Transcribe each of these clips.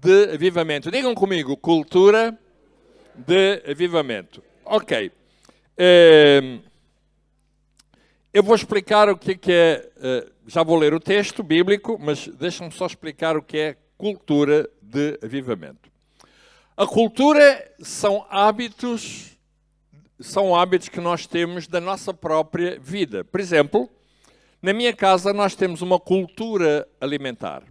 de avivamento. Digam comigo, cultura de avivamento. Ok. Eu vou explicar o que é, já vou ler o texto bíblico, mas deixem-me só explicar o que é cultura de avivamento. A cultura são hábitos que nós temos da nossa própria vida. Por exemplo, na minha casa nós temos uma cultura alimentar,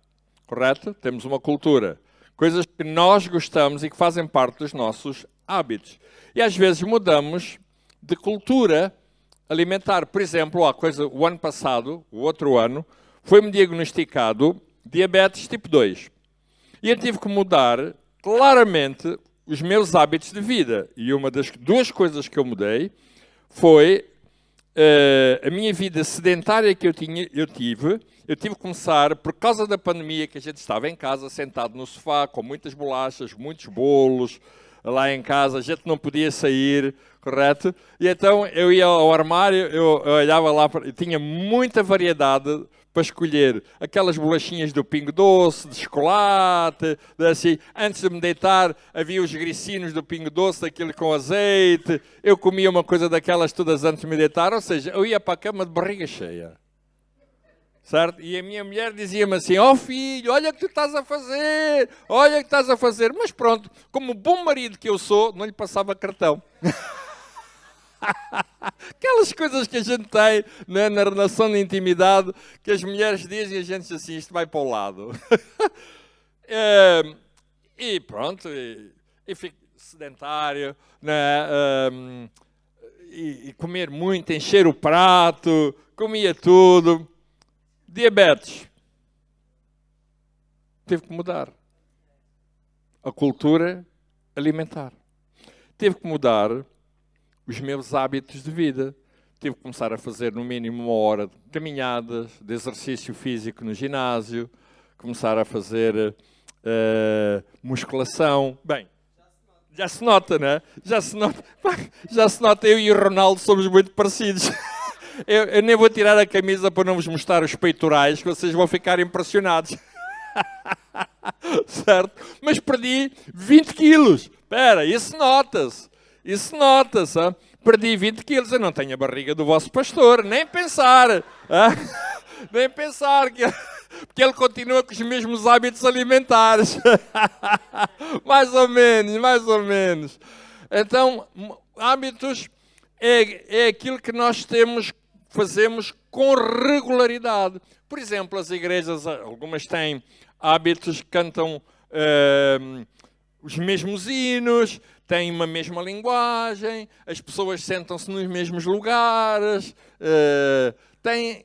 correto? Temos uma cultura, coisas que nós gostamos e que fazem parte dos nossos hábitos. E às vezes mudamos de cultura alimentar. Por exemplo, o ano passado, o outro ano, foi-me diagnosticado diabetes tipo 2. E eu tive que mudar claramente os meus hábitos de vida. E uma das duas coisas que eu mudei foi a minha vida sedentária que eu tive que começar, por causa da pandemia, que a gente estava em casa, sentado no sofá, com muitas bolachas, muitos bolos, lá em casa, a gente não podia sair, correto? E então eu ia ao armário, eu olhava lá, tinha muita variedade para escolher aquelas bolachinhas do Pingo Doce, de chocolate, assim. Antes de me deitar, havia os gricinos do Pingo Doce, aquilo com azeite. Eu comia uma coisa daquelas todas antes de me deitar, ou seja, eu ia para a cama de barriga cheia. Certo? E a minha mulher dizia-me assim, filho, olha o que tu estás a fazer, olha o que estás a fazer. Mas pronto, como bom marido que eu sou, não lhe passava cartão. Aquelas coisas que a gente tem, né, na relação de intimidade, que as mulheres dizem e a gente diz assim, isto vai para o lado. E pronto, e fico sedentário, né, e comer muito, encher o prato, comia tudo. Diabetes. Teve que mudar a cultura alimentar. Teve que mudar os meus hábitos de vida. Tive que começar a fazer no mínimo 1 hora de caminhadas, de exercício físico no ginásio, começar a fazer musculação. Bem, já se nota, né? Já se nota, eu e o Ronaldo somos muito parecidos. Eu nem vou tirar a camisa para não vos mostrar os peitorais, que vocês vão ficar impressionados. Certo? Mas perdi 20 quilos. Espera, isso nota-se. Isso nota-se. Hein? Perdi 20 quilos. Eu não tenho a barriga do vosso pastor. Nem pensar. Hein? Nem pensar. Porque ele continua com os mesmos hábitos alimentares. Mais ou menos. Então, hábitos é aquilo que nós fazemos com regularidade. Por exemplo, as igrejas, algumas têm hábitos que cantam os mesmos hinos, têm uma mesma linguagem, as pessoas sentam-se nos mesmos lugares,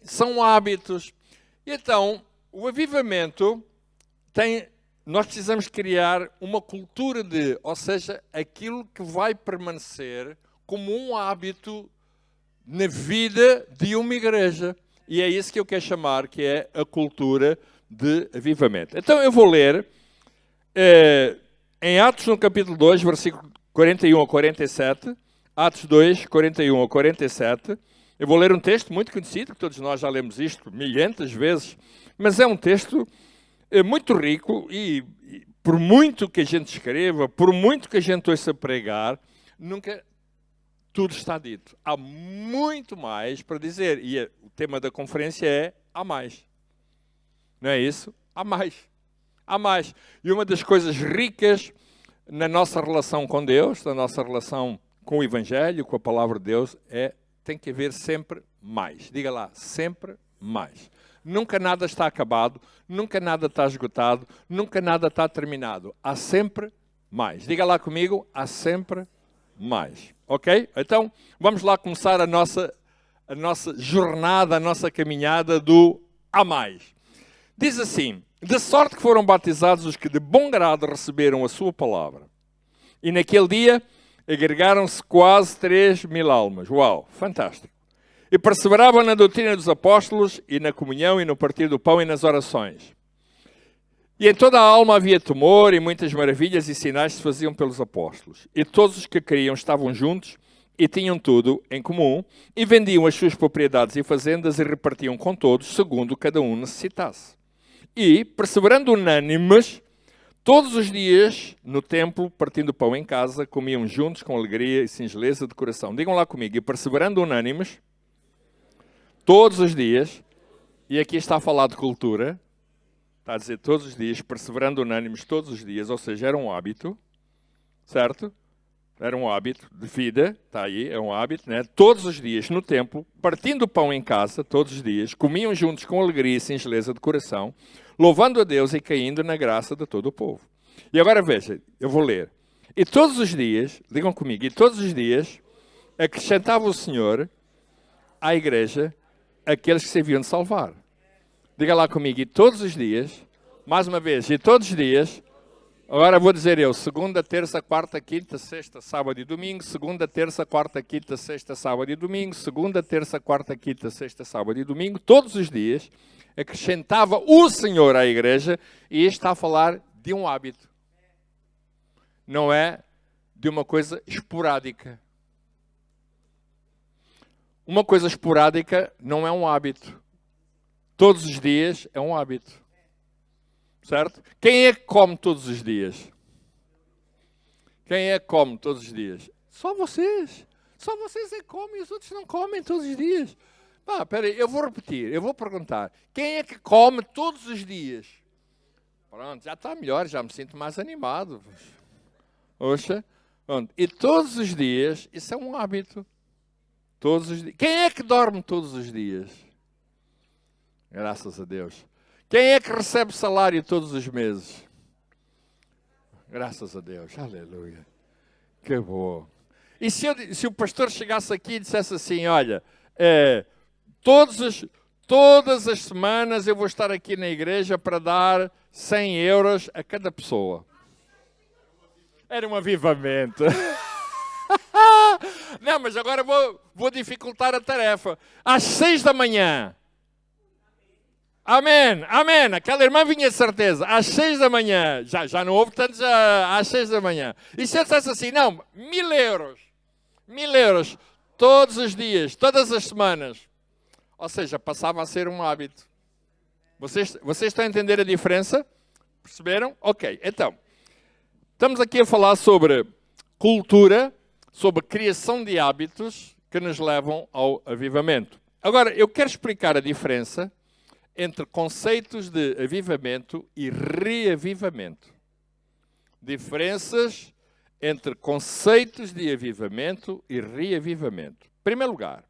são hábitos. Então, o avivamento nós precisamos criar uma cultura ou seja, aquilo que vai permanecer como um hábito na vida de uma igreja. E é isso que eu quero chamar, que é a cultura de avivamento. Então eu vou ler em Atos no capítulo 2, versículo 41 a 47, Atos 2, 41 a 47, eu vou ler um texto muito conhecido, que todos nós já lemos isto milhentas vezes, mas é um texto muito rico e por muito que a gente escreva, por muito que a gente ouça pregar, nunca tudo está dito. Há muito mais para dizer. E o tema da conferência é há mais. Não é isso? Há mais. Há mais. E uma das coisas ricas na nossa relação com Deus, na nossa relação com o Evangelho, com a Palavra de Deus, tem que haver sempre mais. Diga lá, sempre mais. Nunca nada está acabado, nunca nada está esgotado, nunca nada está terminado. Há sempre mais. Diga lá comigo, há sempre mais. Ok? Então, vamos lá começar a nossa jornada, a nossa caminhada do a mais. Diz assim, de sorte que foram batizados os que de bom grado receberam a sua palavra. E naquele dia agregaram-se quase 3.000 almas. Uau, fantástico. E perseveravam na doutrina dos apóstolos e na comunhão e no partir do pão e nas orações. E em toda a alma havia temor e muitas maravilhas e sinais se faziam pelos apóstolos. E todos os que criam estavam juntos e tinham tudo em comum e vendiam as suas propriedades e fazendas e repartiam com todos segundo cada um necessitasse. E, perseverando unânimes, Todos os dias, no templo, partindo pão em casa, comiam juntos com alegria e singeleza de coração. Digam lá comigo, e perseverando unânimes, todos os dias, e aqui está a falar de cultura, está a dizer todos os dias, perseverando unânimes todos os dias, ou seja, era um hábito, certo? Era um hábito de vida, está aí, é um hábito, né? Todos os dias no templo, partindo o pão em casa, todos os dias, comiam juntos com alegria e singeleza de coração, louvando a Deus e caindo na graça de todo o povo. E agora veja, eu vou ler. E todos os dias, digam comigo, e todos os dias acrescentava o Senhor à igreja aqueles que se haviam de salvar. Diga lá comigo, e todos os dias, mais uma vez, e todos os dias, agora vou dizer eu, segunda, terça, quarta, quinta, sexta, sábado e domingo, segunda, terça, quarta, quinta, sexta, sábado e domingo, segunda, terça, quarta, quinta, sexta, sábado e domingo, todos os dias, acrescentava o Senhor à igreja, e isto está a falar de um hábito. Não é de uma coisa esporádica. Uma coisa esporádica não é um hábito. Todos os dias é um hábito. Certo? Quem é que come todos os dias? Quem é que come todos os dias? Só vocês. Só vocês é que comem, os outros não comem todos os dias. Espera aí, eu vou repetir, eu vou perguntar. Quem é que come todos os dias? Pronto, já está melhor, já me sinto mais animado. Oxa. Pronto. E todos os dias, isso é um hábito. Todos os dias. Quem é que dorme todos os dias? Graças a Deus. Quem é que recebe salário todos os meses? Graças a Deus. Aleluia. Que bom. E se o pastor chegasse aqui e dissesse assim, olha, todas as semanas eu vou estar aqui na igreja para dar 100 euros a cada pessoa. Era um avivamento. Não, mas agora vou dificultar a tarefa. Às 6 da manhã. Amém, amém. Aquela irmã vinha de certeza. Às 6 da manhã. Já não houve tantos às 6 da manhã. E se eu dissesse assim, não, 1000 euros. 1000 euros. Todos os dias, todas as semanas. Ou seja, passava a ser um hábito. Vocês estão a entender a diferença? Perceberam? Ok, então. Estamos aqui a falar sobre cultura, sobre criação de hábitos que nos levam ao avivamento. Agora, eu quero explicar a diferença entre conceitos de avivamento e reavivamento. Diferenças entre conceitos de avivamento e reavivamento. Em primeiro lugar,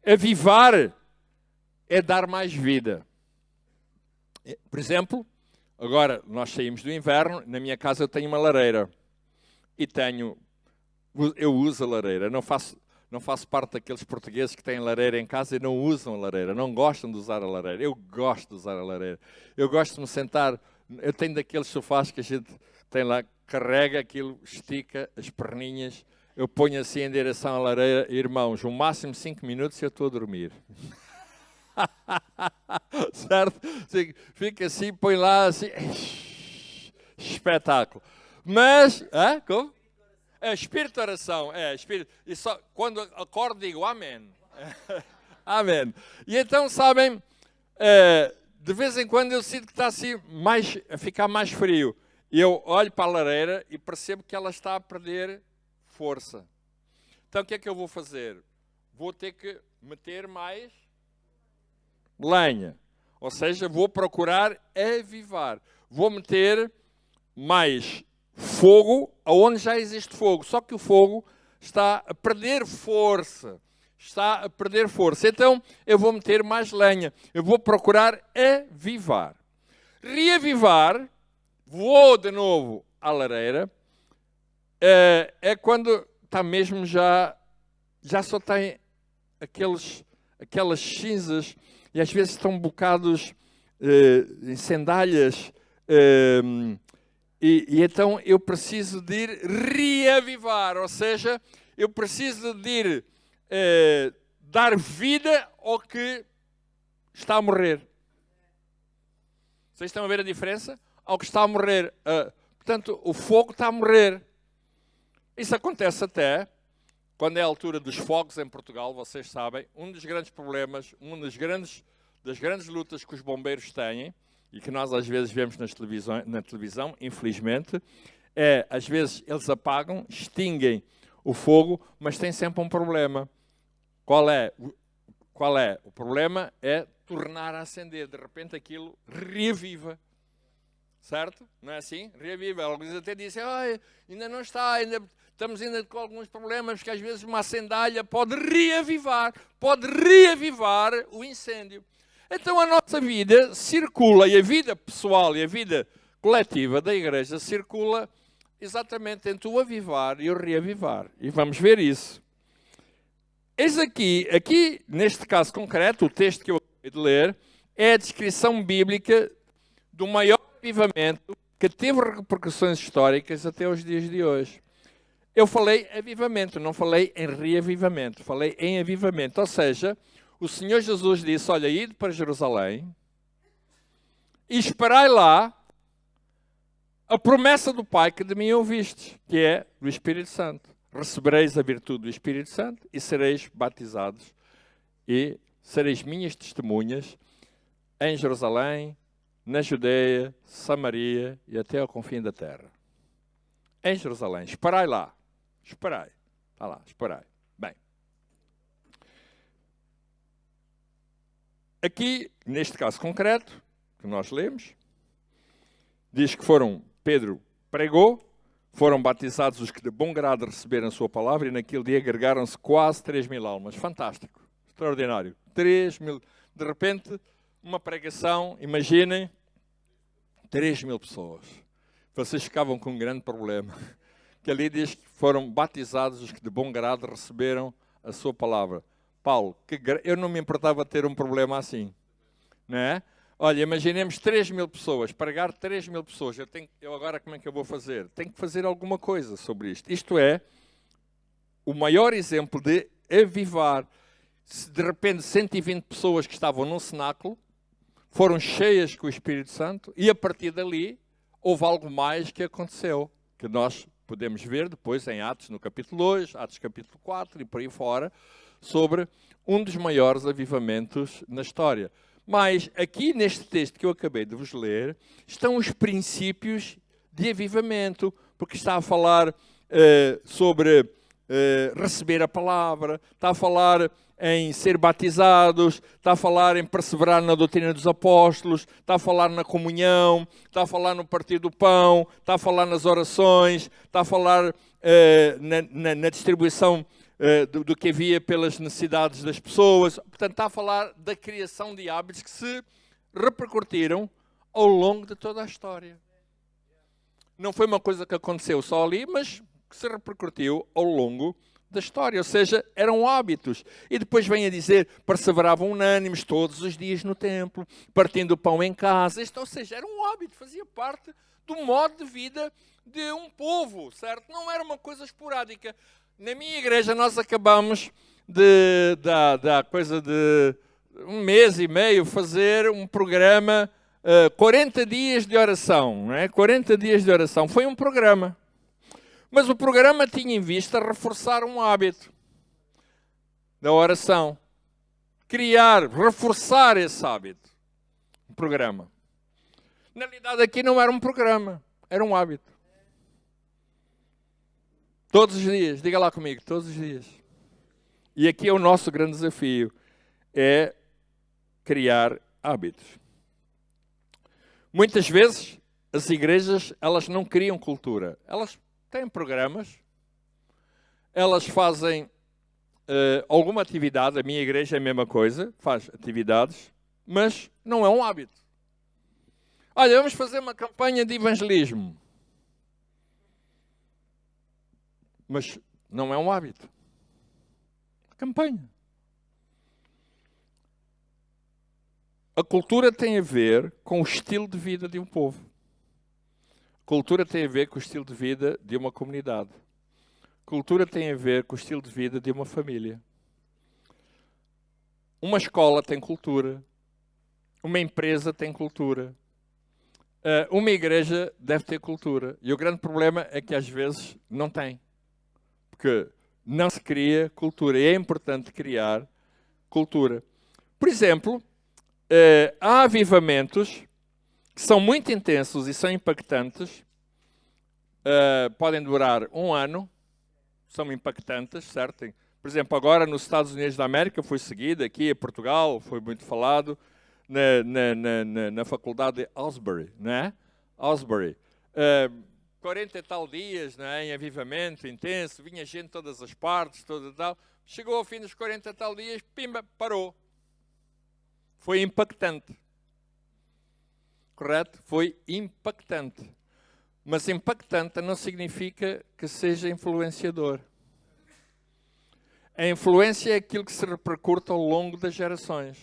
avivar é dar mais vida. Por exemplo, agora nós saímos do inverno, na minha casa eu tenho uma lareira. E eu uso a lareira, não faço parte daqueles portugueses que têm lareira em casa e não usam a lareira, não gostam de usar a lareira. Eu gosto de usar a lareira. Eu gosto de me sentar, eu tenho daqueles sofás que a gente tem lá, carrega aquilo, estica as perninhas, eu ponho assim em direção à lareira, irmãos, o máximo 5 minutos e eu estou a dormir. Certo? Fica assim, põe lá assim, espetáculo. Mas, como? É espírito de oração, espírito. E só quando acordo digo amém. Amém. E então, sabem, de vez em quando eu sinto que está assim a ficar mais frio. E eu olho para a lareira e percebo que ela está a perder força. Então o que é que eu vou fazer? Vou ter que meter mais lenha. Ou seja, vou procurar avivar. Vou meter mais fogo aonde já existe fogo. Só que o fogo está a perder força. Está a perder força. Então, eu vou meter mais lenha. Eu vou procurar avivar. Reavivar, vou de novo à lareira, é quando está mesmo já só tem aquelas cinzas e às vezes estão bocados em sandálias. E então eu preciso de ir reavivar, ou seja, eu preciso de ir dar vida ao que está a morrer. Vocês estão a ver a diferença? Ao que está a morrer. Portanto, o fogo está a morrer. Isso acontece até quando é a altura dos fogos em Portugal, vocês sabem, um dos grandes problemas, das grandes lutas que os bombeiros têm e que nós às vezes vemos na televisão, infelizmente, às vezes eles apagam, extinguem o fogo, mas tem sempre um problema. Qual é? O problema é tornar a acender. De repente aquilo reaviva. Certo? Não é assim? Reaviva. Alguns até dizem, ainda não está, estamos ainda com alguns problemas, porque às vezes uma acendalha pode reavivar o incêndio. Então a nossa vida circula, e a vida pessoal e a vida coletiva da igreja circula exatamente entre o avivar e o reavivar. E vamos ver isso. Eis aqui, neste caso concreto, o texto que eu acabei de ler, é a descrição bíblica do maior avivamento que teve repercussões históricas até os dias de hoje. Eu falei avivamento, não falei em reavivamento, falei em avivamento. Ou seja, o Senhor Jesus disse, olha, ide para Jerusalém e esperai lá a promessa do Pai que de mim ouvistes, que é do Espírito Santo. Recebereis a virtude do Espírito Santo e sereis batizados e sereis minhas testemunhas em Jerusalém, na Judeia, Samaria e até ao confim da terra. Em Jerusalém. Esperai lá. Esperai. Está lá, esperai. Bem. Aqui, neste caso concreto, que nós lemos, diz que Pedro pregou, foram batizados os que de bom grado receberam a sua palavra e naquele dia agregaram-se quase 3.000 almas. Fantástico. Extraordinário. 3.000. De repente, uma pregação, imaginem, 3.000 pessoas. Vocês ficavam com um grande problema. Que ali diz que foram batizados os que de bom grado receberam a sua palavra. Paulo, eu não me importava ter um problema assim. Não é? Olha, imaginemos 3.000 pessoas, pregar 3.000 pessoas. Eu agora como é que eu vou fazer? Tenho que fazer alguma coisa sobre isto. Isto é o maior exemplo de avivar. Se de repente 120 pessoas que estavam num cenáculo foram cheias com o Espírito Santo e a partir dali houve algo mais que aconteceu, que nós podemos ver depois em Atos no capítulo 2, Atos capítulo 4 e por aí fora, sobre um dos maiores avivamentos na história. Mas aqui neste texto que eu acabei de vos ler, estão os princípios de avivamento, porque está a falar sobre receber a palavra, está a falar em ser batizados, está a falar em perseverar na doutrina dos apóstolos, está a falar na comunhão, está a falar no partir do pão, está a falar nas orações, está a falar na distribuição do que havia pelas necessidades das pessoas. Portanto, está a falar da criação de hábitos que se repercutiram ao longo de toda a história. Não foi uma coisa que aconteceu só ali, mas que se repercutiu ao longo da história, ou seja, eram hábitos. E depois vem a dizer, perseveravam unânimes todos os dias no templo, partindo o pão em casa. Ou seja, era um hábito, fazia parte do modo de vida de um povo, certo? Não era uma coisa esporádica. Na minha igreja nós acabamos da coisa de um mês e meio fazer um programa 40 dias de oração, não é? 40 dias de oração. Foi um programa. Mas o programa tinha em vista reforçar um hábito da oração. Reforçar esse hábito. Um programa. Na realidade, aqui não era um programa, era um hábito. Todos os dias, diga lá comigo, todos os dias. E aqui é o nosso grande desafio, é criar hábitos. Muitas vezes, as igrejas, elas não criam cultura. Elas têm programas, elas fazem alguma atividade, a minha igreja é a mesma coisa, faz atividades, mas não é um hábito. Olha, vamos fazer uma campanha de evangelismo. Mas não é um hábito. Campanha. A cultura tem a ver com o estilo de vida de um povo. A cultura tem a ver com o estilo de vida de uma comunidade. A cultura tem a ver com o estilo de vida de uma família. Uma escola tem cultura. Uma empresa tem cultura. Uma igreja deve ter cultura. E o grande problema é que às vezes não tem. Porque não se cria cultura. E é importante criar cultura. Por exemplo, há avivamentos que são muito intensos e são impactantes, podem durar um ano, são impactantes, certo? Por exemplo, agora nos Estados Unidos da América foi seguido, aqui em Portugal foi muito falado, na faculdade de Asbury, né? Asbury. 40 e tal dias, né, em avivamento intenso, vinha gente de todas as partes, tudo e tal. Chegou ao fim dos 40 e tal dias, pimba, parou. Foi impactante. Correto? Foi impactante. Mas impactante não significa que seja influenciador. A influência é aquilo que se repercute ao longo das gerações.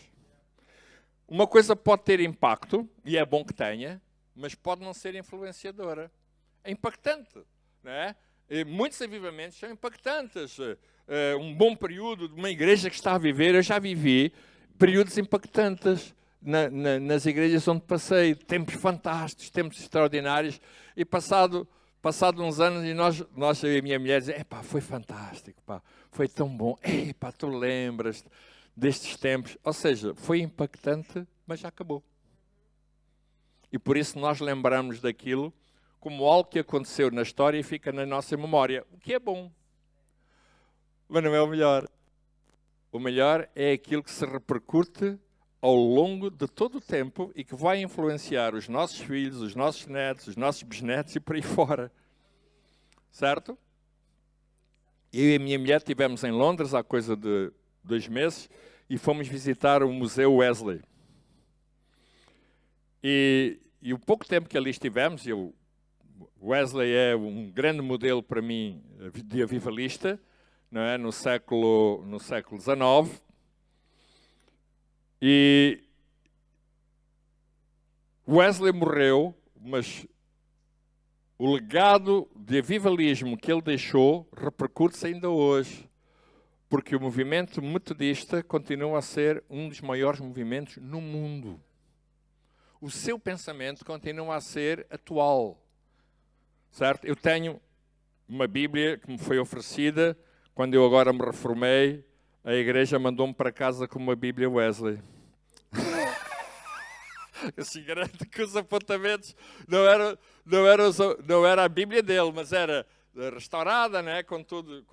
Uma coisa pode ter impacto, e é bom que tenha, mas pode não ser influenciadora. É impactante, não é? E muitos avivamentos são impactantes. Um bom período de uma igreja que está a viver, eu já vivi períodos impactantes nas igrejas onde passei, tempos fantásticos, tempos extraordinários, e passado uns anos, e nós eu e a minha mulher dizemos, epá, foi fantástico, pá, foi tão bom, epá, tu lembras destes tempos, ou seja, foi impactante, mas já acabou. E por isso nós lembramos daquilo como algo que aconteceu na história e fica na nossa memória, o que é bom, mas não é o melhor. O melhor é aquilo que se repercute ao longo de todo o tempo e que vai influenciar os nossos filhos, os nossos netos, os nossos bisnetos e por aí fora. Certo? Eu e a minha mulher estivemos em Londres há coisa de 2 meses e fomos visitar o Museu Wesley. E o pouco tempo que ali estivemos, Wesley é um grande modelo para mim de avivalista, não é? no século XIX. E Wesley morreu, mas o legado de avivalismo que ele deixou repercute-se ainda hoje, porque o movimento metodista continua a ser um dos maiores movimentos no mundo. O seu pensamento continua a ser atual, certo? Eu tenho uma Bíblia que me foi oferecida quando eu agora me reformei. A igreja mandou-me para casa com uma Bíblia Wesley. Eu se garanto que os apontamentos não era a Bíblia dele, mas era restaurada, né? com tudo.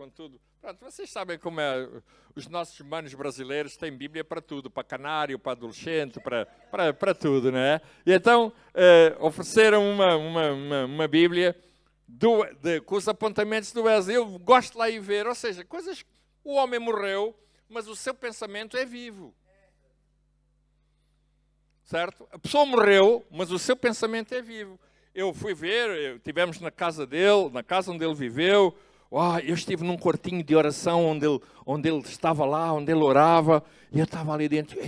Pronto, vocês sabem como é. Os nossos irmãos brasileiros têm Bíblia para tudo, para canário, para adolescente, para tudo, né? E então ofereceram uma Bíblia com os apontamentos do Wesley. Eu gosto de lá ir ver, ou seja, coisas. O homem morreu, mas o seu pensamento é vivo. Certo? A pessoa morreu, mas o seu pensamento é vivo. Eu fui ver, estivemos na casa dele, na casa onde ele viveu. Eu estive num quartinho de oração onde ele estava lá, onde ele orava, e eu estava ali dentro.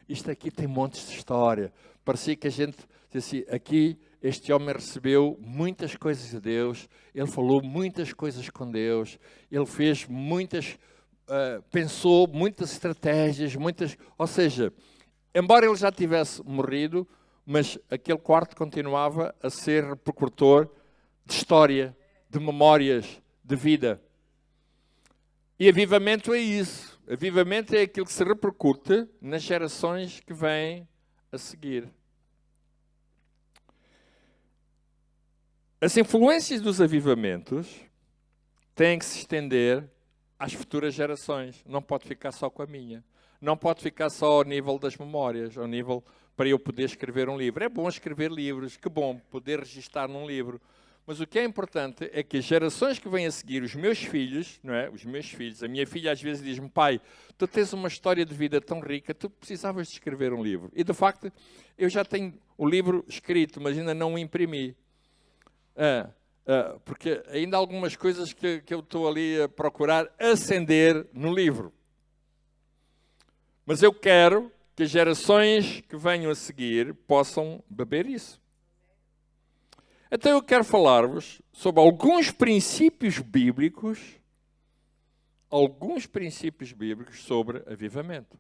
Isto aqui tem montes de história. Parecia que a gente disse assim, aqui este homem recebeu muitas coisas de Deus, ele falou muitas coisas com Deus, ele fez pensou muitas estratégias, ou seja, embora ele já tivesse morrido, mas aquele quarto continuava a ser repercutor de história, de memórias, de vida. E avivamento é isso. Avivamento é aquilo que se repercute nas gerações que vêm a seguir. As influências dos avivamentos têm que se estender às futuras gerações. Não pode ficar só com a minha. Não pode ficar só ao nível das memórias, ao nível para eu poder escrever um livro. É bom escrever livros, que bom poder registar num livro. Mas o que é importante é que as gerações que vêm a seguir, os meus filhos, não é? Os meus filhos, a minha filha às vezes diz-me, pai, tu tens uma história de vida tão rica, tu precisavas de escrever um livro. E de facto, eu já tenho o livro escrito, mas ainda não o imprimi. Porque ainda há algumas coisas que eu estou ali a procurar acender no livro. Mas eu quero que as gerações que venham a seguir possam beber isso. Então eu quero falar-vos sobre alguns princípios bíblicos sobre avivamento.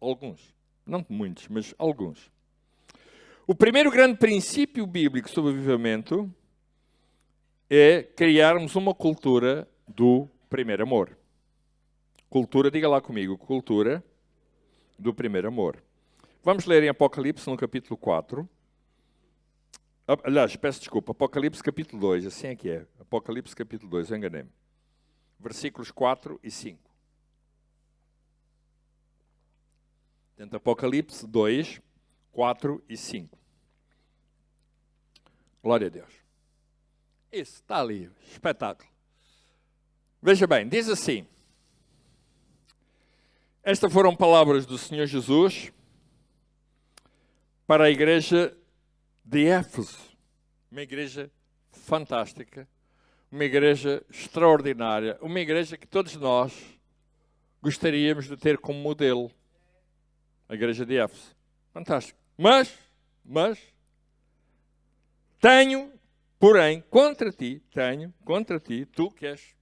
Alguns. Não muitos, mas alguns. O primeiro grande princípio bíblico sobre avivamento é criarmos uma cultura do primeiro amor. Cultura, diga lá comigo, cultura do primeiro amor. Vamos ler em Apocalipse, no capítulo 4. Aliás, peço desculpa, Apocalipse capítulo 2, assim é que é. Apocalipse capítulo 2, eu enganei-me. Versículos 4 e 5. Portanto, Apocalipse 2, 4 e 5. Glória a Deus. Isso, está ali, espetáculo. Veja bem, diz assim. Estas foram palavras do Senhor Jesus para a igreja de Éfeso. Uma igreja fantástica, uma igreja extraordinária, uma igreja que todos nós gostaríamos de ter como modelo. A igreja de Éfeso. Fantástico. Mas, tenho, porém, contra ti, tu que és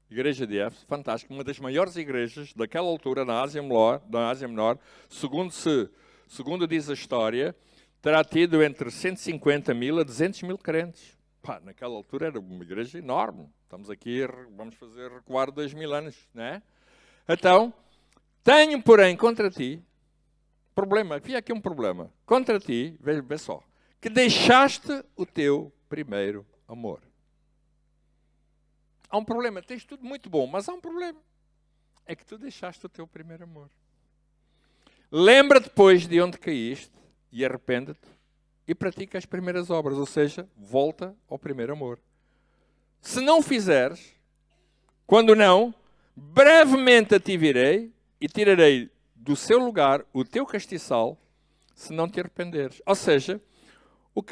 igreja de Éfeso, fantástico, uma das maiores igrejas daquela altura na Ásia Menor, segundo diz a história, terá tido entre 150 mil a 200 mil crentes. Pá, naquela altura era uma igreja enorme. Estamos aqui, vamos fazer recuar 2000 anos, não é? Então, tenho, porém, contra ti, problema, havia aqui um problema, contra ti, vê só, que deixaste o teu primeiro amor. Há um problema, tens tudo muito bom, mas há um problema. É que tu deixaste o teu primeiro amor. Lembra depois de onde caíste e arrepende-te e pratica as primeiras obras, ou seja, volta ao primeiro amor. Se não fizeres, quando não, brevemente a ti virei e tirarei do seu lugar o teu castiçal, se não te arrependeres. Ou seja,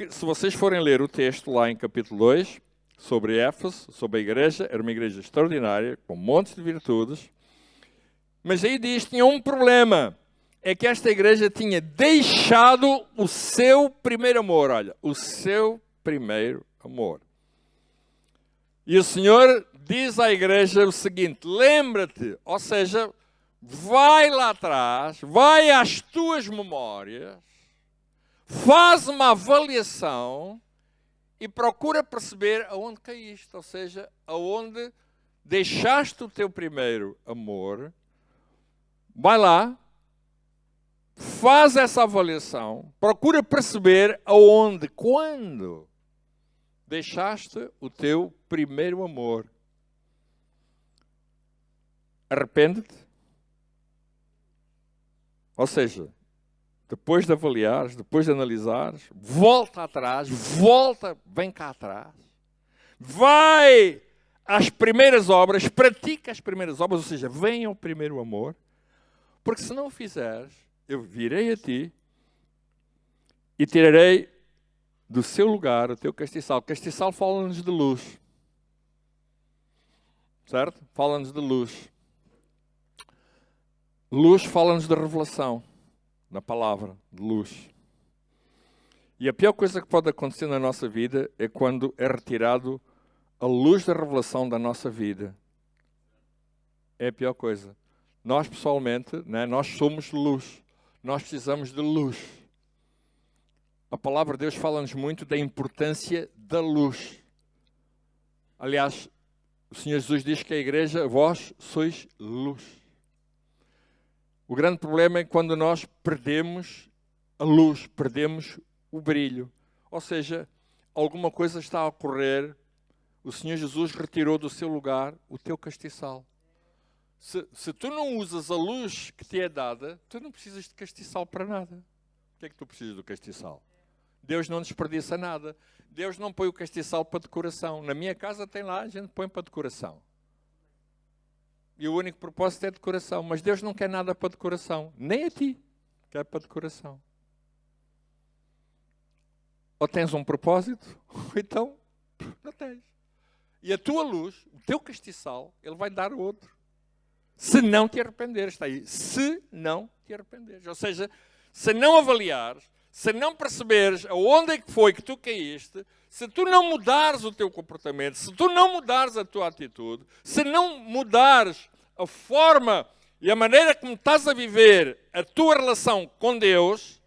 se vocês forem ler o texto lá em capítulo 2, sobre Éfeso, sobre a igreja, era uma igreja extraordinária, com montes de virtudes, mas aí diz que tinha um problema, é que esta igreja tinha deixado o seu primeiro amor, olha, o seu primeiro amor. E o Senhor diz à igreja o seguinte, lembra-te, ou seja, vai lá atrás, vai às tuas memórias, faz uma avaliação e procura perceber aonde caíste, ou seja, aonde deixaste o teu primeiro amor. Vai lá, faz essa avaliação, procura perceber aonde, quando deixaste o teu primeiro amor. Arrepende-te. Ou seja, depois de avaliares, depois de analisares, volta atrás, vem cá atrás, vai às primeiras obras, pratica as primeiras obras, ou seja, vem ao primeiro amor, porque se não o fizeres, eu virei a ti e tirarei do seu lugar o teu castiçal. Castiçal fala-nos de luz, certo? Fala-nos de luz. Luz fala-nos de revelação. Na palavra de luz. E a pior coisa que pode acontecer na nossa vida é quando é retirado a luz da revelação da nossa vida. É a pior coisa. Nós, pessoalmente, né, nós somos luz. Nós precisamos de luz. A palavra de Deus fala-nos muito da importância da luz. Aliás, o Senhor Jesus diz que a igreja, vós sois luz. O grande problema é quando nós perdemos a luz, perdemos o brilho. Ou seja, alguma coisa está a ocorrer, o Senhor Jesus retirou do seu lugar o teu castiçal. Se tu não usas a luz que te é dada, tu não precisas de castiçal para nada. O que é que tu precisas do castiçal? Deus não desperdiça nada. Deus não põe o castiçal para decoração. Na minha casa tem lá, a gente põe para decoração. E o único propósito é decoração. Mas Deus não quer nada para decoração. Nem a ti. Quer para decoração. Ou tens um propósito, ou então não tens. E a tua luz, o teu castiçal, ele vai dar outro. Se não te arrependeres. Está aí. Se não te arrependeres. Ou seja, se não avaliares, se não perceberes aonde é que foi que tu caíste, se tu não mudares o teu comportamento, se tu não mudares a tua atitude, se não mudares a forma e a maneira como estás a viver a tua relação com Deus,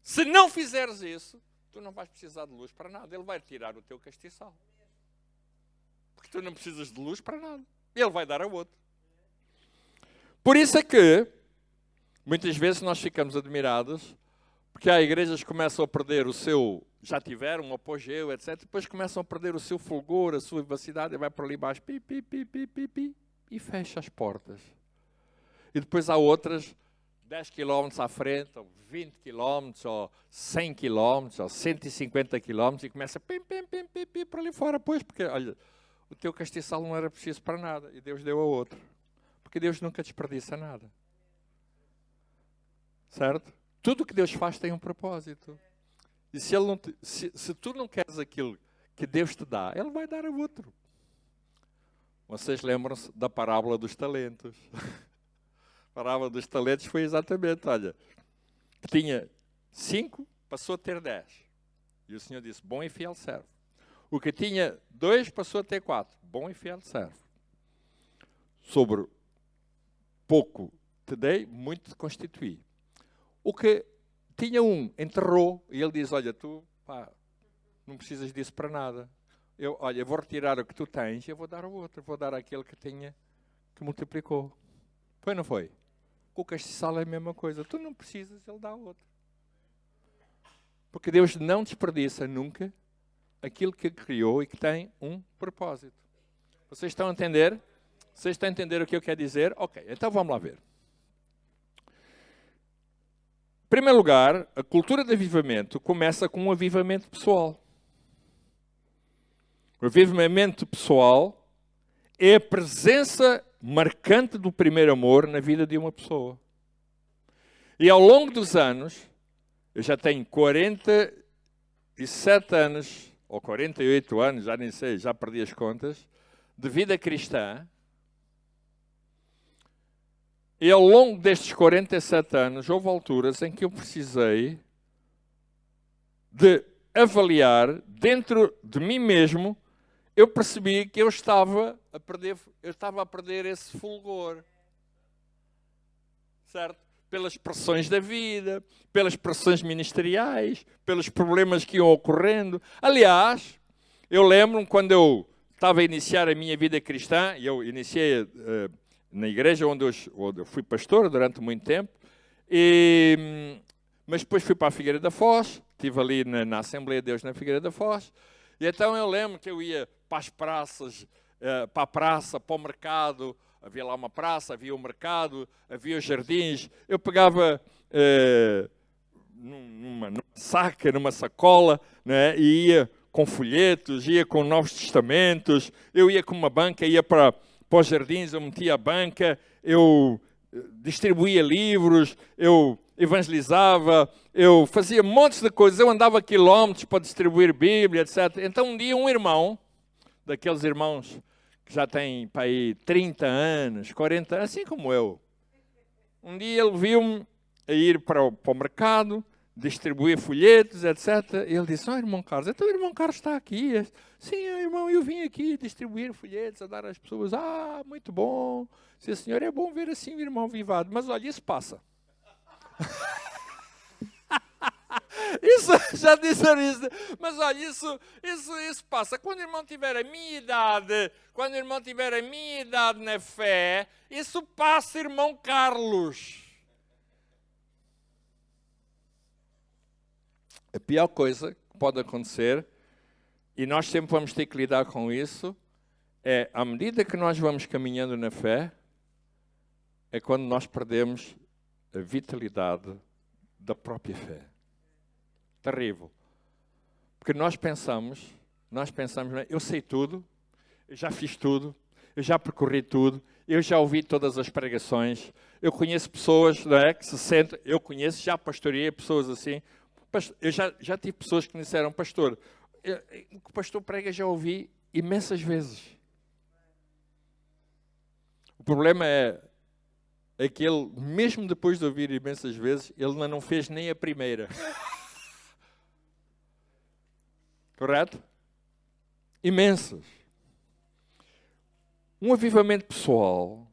se não fizeres isso, tu não vais precisar de luz para nada. Ele vai tirar o teu castiçal. Porque tu não precisas de luz para nada. Ele vai dar a outro. Por isso é que Muitas vezes nós ficamos admirados porque há igrejas que começam a perder o seu, já tiveram um apogeu, etc. Depois começam a perder o seu fulgor, a sua vivacidade, e vai para ali embaixo, pi, pi, pi, pi, pi, pi, e fecha as portas. E depois há outras, 10 km à frente, ou 20 km, ou 100 km, ou 150 km, e começa pim, pim, pim, pim, pim, para ali fora. Pois, porque, olha, o teu castiçal não era preciso para nada, e Deus deu a outro. Porque Deus nunca desperdiça nada. Certo? Tudo o que Deus faz tem um propósito. E se, ele não te, se tu não queres aquilo que Deus te dá, Ele vai dar a outro. Vocês lembram-se da parábola dos talentos? A parábola dos talentos foi exatamente, olha, que tinha 5, passou a ter 10. E o Senhor disse, bom e fiel servo. O que tinha 2, passou a ter 4. Bom e fiel servo. Sobre pouco te dei, muito te constituí. O que tinha 1, enterrou, e ele diz, olha, tu, pá, não precisas disso para nada. Eu vou retirar o que tu tens e eu vou dar ao outro. Vou dar àquele que tinha, que multiplicou. Foi ou não foi? Com o castiçal é a mesma coisa. Tu não precisas, ele dá ao outro. Porque Deus não desperdiça nunca aquilo que criou e que tem um propósito. Vocês estão a entender? Vocês estão a entender o que eu quero dizer? Ok, então vamos lá ver. Em primeiro lugar, a cultura de avivamento começa com um avivamento pessoal. O avivamento pessoal é a presença marcante do primeiro amor na vida de uma pessoa. E ao longo dos anos, eu já tenho 47 anos, ou 48 anos, já nem sei, já perdi as contas, de vida cristã. E ao longo destes 47 anos, houve alturas em que eu precisei de avaliar, dentro de mim mesmo, eu percebi que eu estava a perder esse fulgor. Certo? Pelas pressões da vida, pelas pressões ministeriais, pelos problemas que iam ocorrendo. Aliás, eu lembro-me quando eu estava a iniciar a minha vida cristã, e eu iniciei na igreja onde eu fui pastor durante muito tempo, mas depois fui para a Figueira da Foz, estive ali na Assembleia de Deus na Figueira da Foz, e então eu lembro que eu ia para as praças, para a praça, para o mercado, havia lá uma praça, havia o mercado, havia os jardins, eu pegava numa saca, numa sacola, né, e ia com folhetos, ia com Novos Testamentos, eu ia com uma banca, ia para os jardins, eu metia a banca, eu distribuía livros, eu evangelizava, eu fazia montes de coisas, eu andava quilómetros para distribuir Bíblia, etc. Então um dia um irmão, daqueles irmãos que já têm para aí 30 anos, 40 anos, assim como eu, um dia ele viu-me a ir para o mercado, distribuir folhetos, etc. E ele disse, irmão Carlos, então o irmão Carlos está aqui. Sim, irmão, eu vim aqui distribuir folhetos, a dar às pessoas. Muito bom. Sim, senhor, é bom ver assim o irmão vivado. Mas olha, isso passa. Isso, já disseram isso. Mas olha, isso passa. Quando o irmão tiver a minha idade, na fé, isso passa, irmão Carlos. A pior coisa que pode acontecer, e nós sempre vamos ter que lidar com isso, é, à medida que nós vamos caminhando na fé, é quando nós perdemos a vitalidade da própria fé. Terrível. Porque nós pensamos, eu sei tudo, eu já fiz tudo, eu já percorri tudo, eu já ouvi todas as pregações, eu conheço pessoas, não é, que se sentem, já pastoreei pessoas assim. Eu já tive pessoas que me disseram, pastor, o que o pastor prega já ouvi imensas vezes. O problema é que ele, mesmo depois de ouvir imensas vezes, ele ainda não fez nem a primeira. Correto? Imensas. Um avivamento pessoal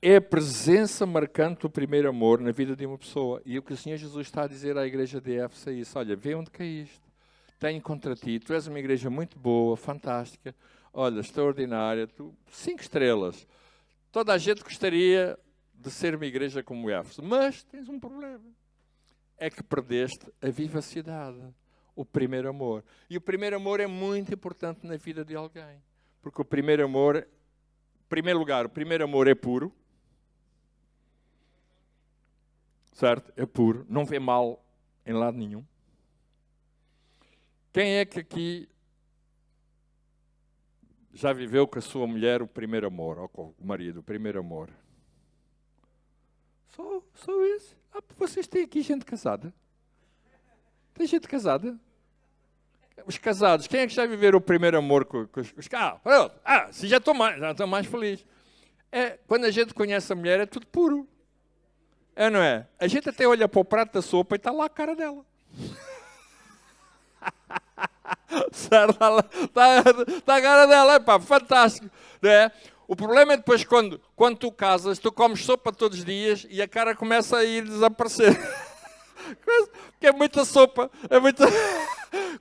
é a presença marcante do primeiro amor na vida de uma pessoa. E o que o Senhor Jesus está a dizer à igreja de Éfeso é isso. Olha, vê onde caíste. Tenho contra ti. Tu és uma igreja muito boa, fantástica. Olha, extraordinária. Tu, 5 estrelas. Toda a gente gostaria de ser uma igreja como Éfeso, mas tens um problema. É que perdeste a vivacidade, o primeiro amor. E o primeiro amor é muito importante na vida de alguém. Porque o primeiro amor, em primeiro lugar, o primeiro amor é puro. Certo? É puro. Não vê mal em lado nenhum. Quem é que aqui já viveu com a sua mulher o primeiro amor? Ou com o marido, o primeiro amor? Só isso. Vocês têm aqui gente casada? Tem gente casada? Os casados, quem é que já viveram o primeiro amor com os caras? Se já estou mais feliz. Quando a gente conhece a mulher, é tudo puro. É, não é? A gente até olha para o prato da sopa e está lá a cara dela. Está a cara dela, fantástico. Não é? O problema é depois quando tu casas, tu comes sopa todos os dias e a cara começa a ir desaparecer. Porque é muita sopa.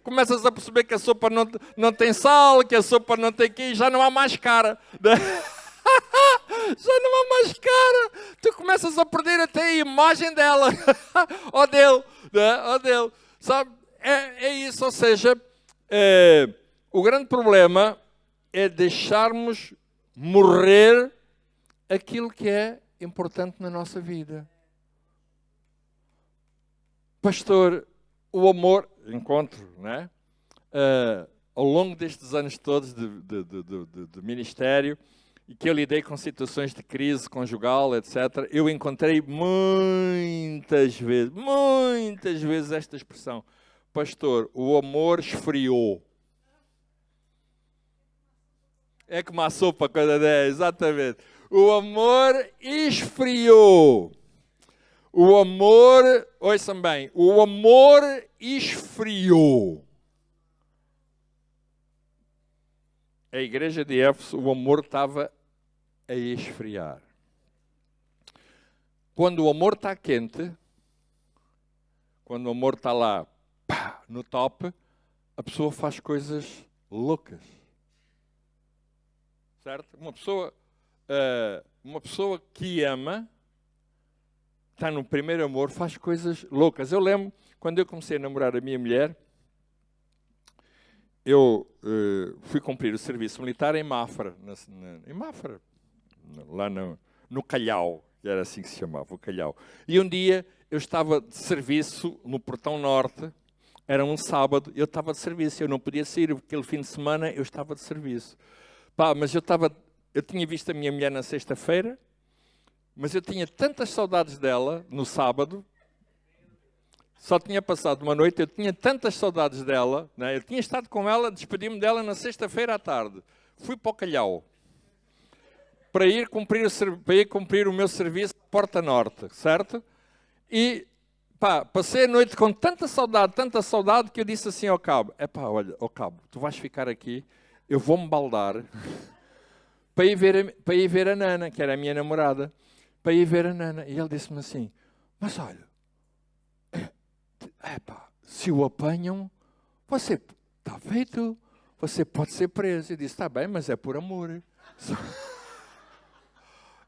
Começas a perceber que a sopa não tem sal, que a sopa não tem quê, e já não há mais cara. Não é? Já não há mais cara. Tu começas a perder até a imagem dela. Ou dele. Né? Ou dele. Sabe? É isso. Ou seja, o grande problema é deixarmos morrer aquilo que é importante na nossa vida. Pastor, o amor, encontro, né? Ao longo destes anos todos de ministério, e que eu lidei com situações de crise conjugal, etc., eu encontrei muitas vezes esta expressão: pastor, o amor esfriou. É como a sopa, exatamente. O amor esfriou. O amor, ouçam bem, o amor esfriou. A igreja de Éfeso, o amor estava a esfriar. Quando o amor está quente, quando o amor está lá, no top, a pessoa faz coisas loucas. Certo? Uma pessoa que ama, está no primeiro amor, faz coisas loucas. Eu lembro, quando eu comecei a namorar a minha mulher, eu fui cumprir o serviço militar em Mafra, lá no Calhau, que era assim que se chamava, o Calhau. E um dia eu estava de serviço no Portão Norte, era um sábado, eu estava de serviço, eu não podia sair, porque aquele fim de semana eu estava de serviço. Mas eu tinha visto a minha mulher na sexta-feira, mas eu tinha tantas saudades dela no sábado, só tinha passado uma noite, eu tinha tantas saudades dela, né? Eu tinha estado com ela, despedi-me dela na sexta-feira à tarde. Fui para o Calhau para ir cumprir o meu serviço à Porta Norte, certo? E passei a noite com tanta saudade, que eu disse assim ao cabo: olha, cabo, tu vais ficar aqui, eu vou-me baldar para ir ver a Nana, que era a minha namorada, para ir ver a Nana. E ele disse-me assim: mas olha, se o apanham, você está feito, você pode ser preso. Eu disse: está bem, mas é por amor.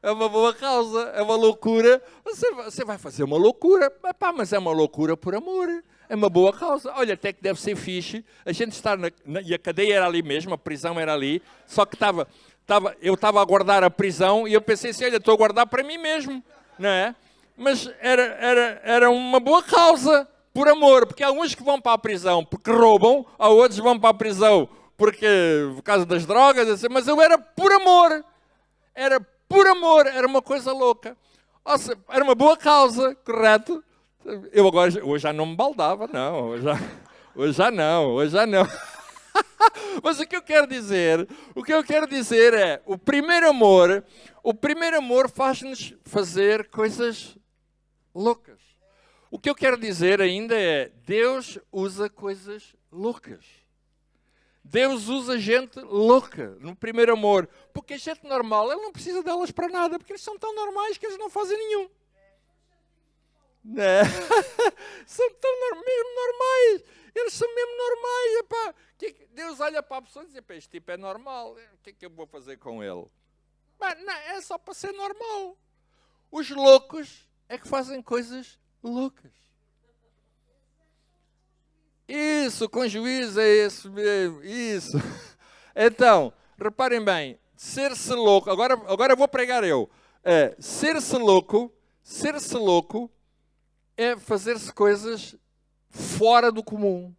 É uma boa causa, é uma loucura. Você vai fazer uma loucura, mas é uma loucura por amor. É uma boa causa. Olha, até que deve ser fixe. A gente está e a cadeia era ali mesmo, a prisão era ali, só que eu estava a guardar a prisão e eu pensei assim: olha, estou a guardar para mim mesmo, não é? Mas era uma boa causa, por amor, porque há uns que vão para a prisão porque roubam, há outros que vão para a prisão por causa das drogas, assim, mas eu era por amor, era uma coisa louca. Ou seja, era uma boa causa, correto? Eu agora, hoje já não me baldava, não, hoje já não. Mas o que eu quero dizer é, o primeiro amor faz-nos fazer coisas loucas. O que eu quero dizer ainda é, Deus usa coisas loucas. Deus usa gente louca no primeiro amor. Porque a gente normal, Ele não precisa delas para nada, porque eles são tão normais que eles não fazem nenhum. Né? São mesmo normais. Eles são mesmo normais. Epá. Deus olha para a pessoa e diz: este tipo é normal, o que é que eu vou fazer com ele? Não, é só para ser normal. Os loucos é que fazem coisas loucas. Isso, com juízo é isso mesmo, isso. Então, reparem bem, ser-se louco, agora eu vou pregar eu. Ser-se louco é fazer-se coisas fora do comum.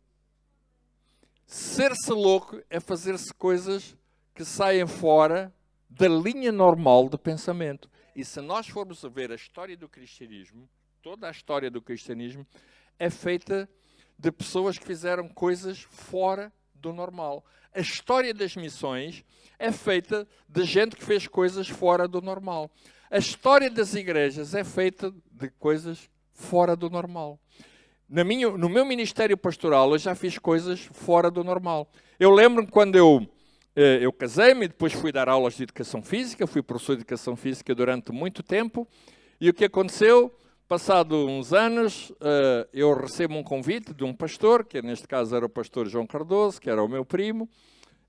Ser-se louco é fazer-se coisas que saem fora da linha normal de pensamento. E se nós formos a ver a história do cristianismo, toda a história do cristianismo é feita de pessoas que fizeram coisas fora do normal. A história das missões é feita de gente que fez coisas fora do normal. A história das igrejas é feita de coisas fora do normal. No meu ministério pastoral, eu já fiz coisas fora do normal. Eu lembro-me quando eu casei-me e depois fui dar aulas de educação física, fui professor de educação física durante muito tempo, e o que aconteceu? Passado uns anos, eu recebo um convite de um pastor, que neste caso era o pastor João Cardoso, que era o meu primo,